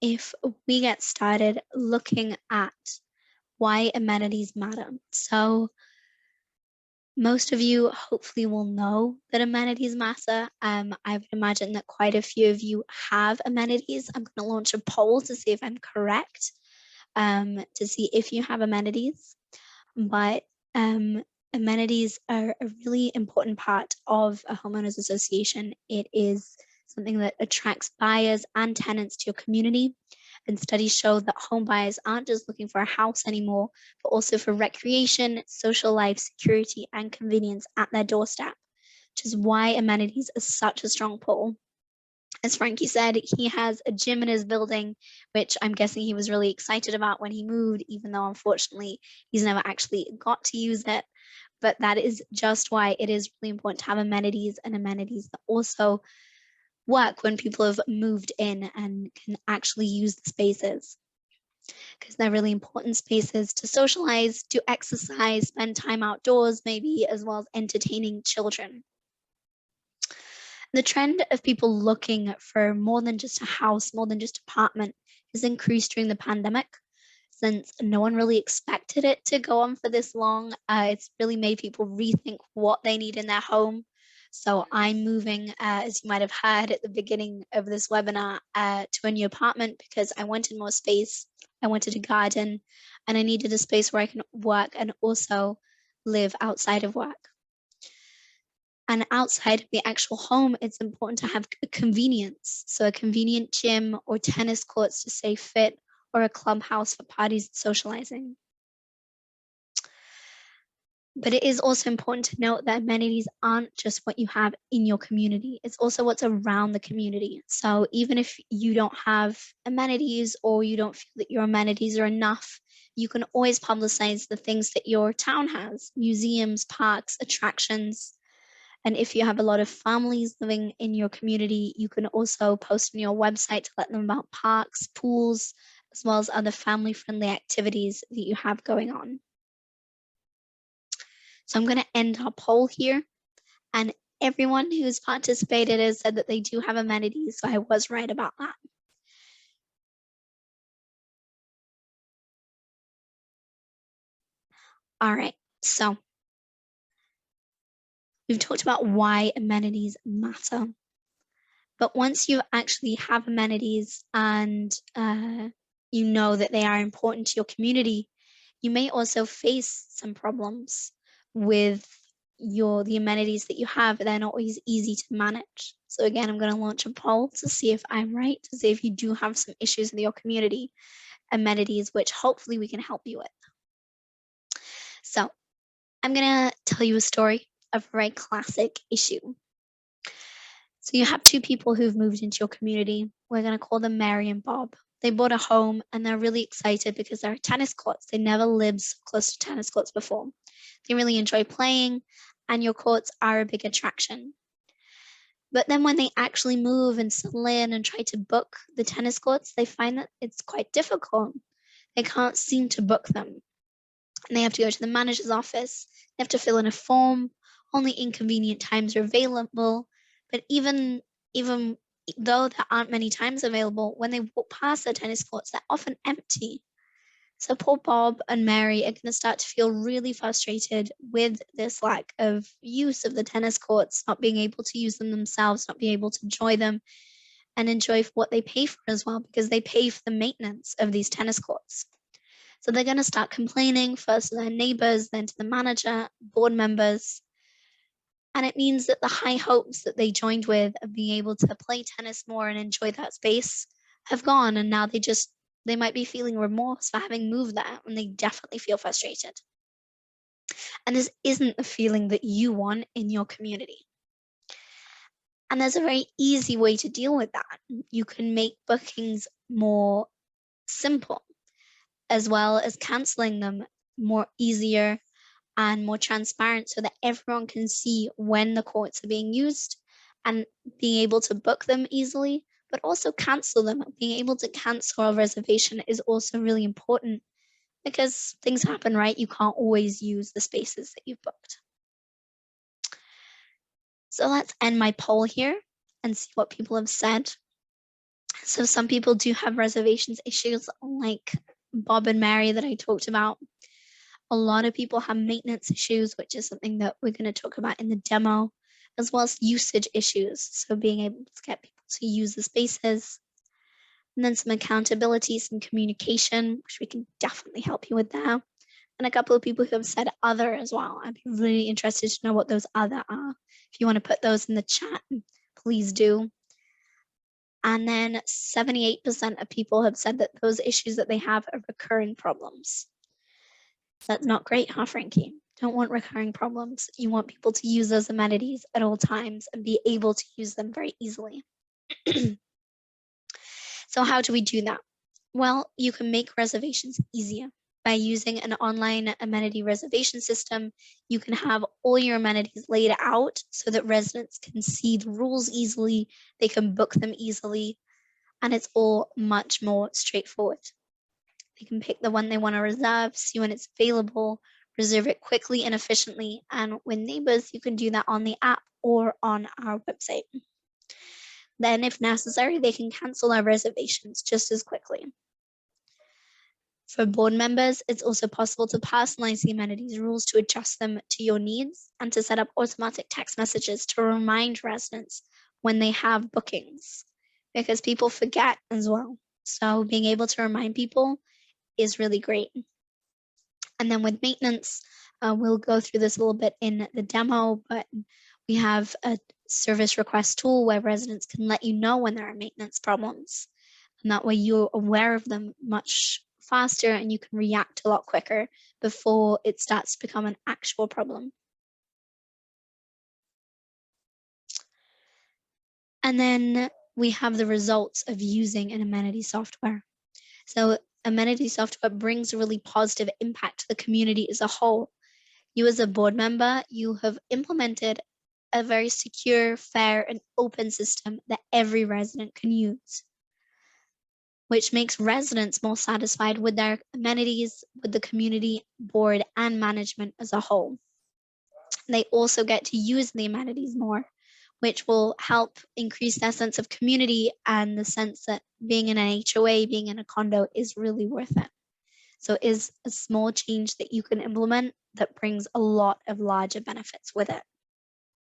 if we get started looking at why amenities matter. So most of you hopefully will know that amenities matter. I would imagine that quite a few of you have amenities. I'm going to launch a poll to see if I'm correct, to see if you have amenities. But amenities are a really important part of a homeowners association. It is something that attracts buyers and tenants to your community. And studies show that home buyers aren't just looking for a house anymore, but also for recreation, social life, security, and convenience at their doorstep, which is why amenities are such a strong pull. As Frankie said, he has a gym in his building, which I'm guessing he was really excited about when he moved, even though unfortunately he's never actually got to use it. But that is just why it is really important to have amenities, and amenities that also work when people have moved in and can actually use the spaces, because they're really important spaces to socialize, to exercise, spend time outdoors maybe, as well as entertaining children. The trend of people looking for more than just a house, more than just apartment, has increased during the pandemic. Since no one really expected it to go on for this long, it's really made people rethink what they need in their home. So I'm moving, as you might have heard at the beginning of this webinar, to a new apartment because I wanted more space, I wanted a garden, and I needed a space where I can work and also live outside of work. And outside of the actual home, it's important to have a convenience. So a convenient gym or tennis courts to stay fit, or a clubhouse for parties and socializing. But it is also important to note that amenities aren't just what you have in your community, it's also what's around the community. So even if you don't have amenities, or you don't feel that your amenities are enough, you can always publicize the things that your town has: museums, parks, attractions. And if you have a lot of families living in your community, you can also post on your website to let them about parks, pools, as well as other family-friendly activities that you have going on. So I'm going to end our poll here, and everyone who's participated has said that they do have amenities, so I was right about that. All right, so we've talked about why amenities matter. But once you actually have amenities and you know that they are important to your community, you may also face some problems with the amenities that you have. They're not always easy to manage. So again, I'm going to launch a poll to see if I'm right, to see if you do have some issues with your community amenities, which hopefully we can help you with. So I'm going to tell you a story of a very classic issue. So you have two people who've moved into your community. We're going to call them Mary and Bob. They bought a home and they're really excited because there are tennis courts. They never lived so close to tennis courts before. They really enjoy playing, and your courts are a big attraction. But then when they actually move and settle in and try to book the tennis courts, they find that it's quite difficult. They can't seem to book them. And they have to go to the manager's office. They have to fill in a form. Only inconvenient times are available. But even though there aren't many times available, when they walk past the tennis courts, they're often empty. So poor Bob and Mary are going to start to feel really frustrated with this lack of use of the tennis courts, not being able to use them themselves, not being able to enjoy them and enjoy what they pay for as well, because they pay for the maintenance of these tennis courts. So they're going to start complaining first to their neighbors, then to the manager, board members. And it means that the high hopes that they joined with of being able to play tennis more and enjoy that space have gone. And now they might be feeling remorse for having moved there, and they definitely feel frustrated. And this isn't the feeling that you want in your community. And there's a very easy way to deal with that. You can make bookings more simple, as well as canceling them more easier and more transparent, so that everyone can see when the courts are being used and being able to book them easily, but also cancel them. Being able to cancel a reservation is also really important, because things happen, right? You can't always use the spaces that you've booked. So let's end my poll here and see what people have said. So some people do have reservations issues like Bob and Mary that I talked about. A lot of people have maintenance issues, which is something that we're going to talk about in the demo, as well as usage issues. So being able to get people to use the spaces. And then some accountability, some communication, which we can definitely help you with there. And a couple of people who have said other as well. I'd be really interested to know what those other are. If you want to put those in the chat, please do. And then 78% of people have said that those issues that they have are recurring problems. That's not great, huh, Frankie? Don't want recurring problems. You want people to use those amenities at all times and be able to use them very easily. So how do we do that? Well, you can make reservations easier. By using an online amenity reservation system, you can have all your amenities laid out so that residents can see the rules easily, they can book them easily, and it's all much more straightforward. They can pick the one they want to reserve, see when it's available, reserve it quickly and efficiently, and with Neigbrs, you can do that on the app or on our website. Then, if necessary, they can cancel their reservations just as quickly. For board members, it's also possible to personalize the amenities rules to adjust them to your needs and to set up automatic text messages to remind residents when they have bookings, because people forget as well. So being able to remind people is really great. And then with maintenance, we'll go through this a little bit in the demo, but we have a service request tool where residents can let you know when there are maintenance problems. And that way you're aware of them much faster and you can react a lot quicker before it starts to become an actual problem. And then we have the results of using an amenity software. So amenity software brings a really positive impact to the community as a whole. You as a board member, you have implemented a very secure, fair, and open system that every resident can use, which makes residents more satisfied with their amenities, with the community, board, and management as a whole. They also get to use the amenities more, which will help increase their sense of community and the sense that being in an HOA, being in a condo is really worth it. So it is a small change that you can implement that brings a lot of larger benefits with it.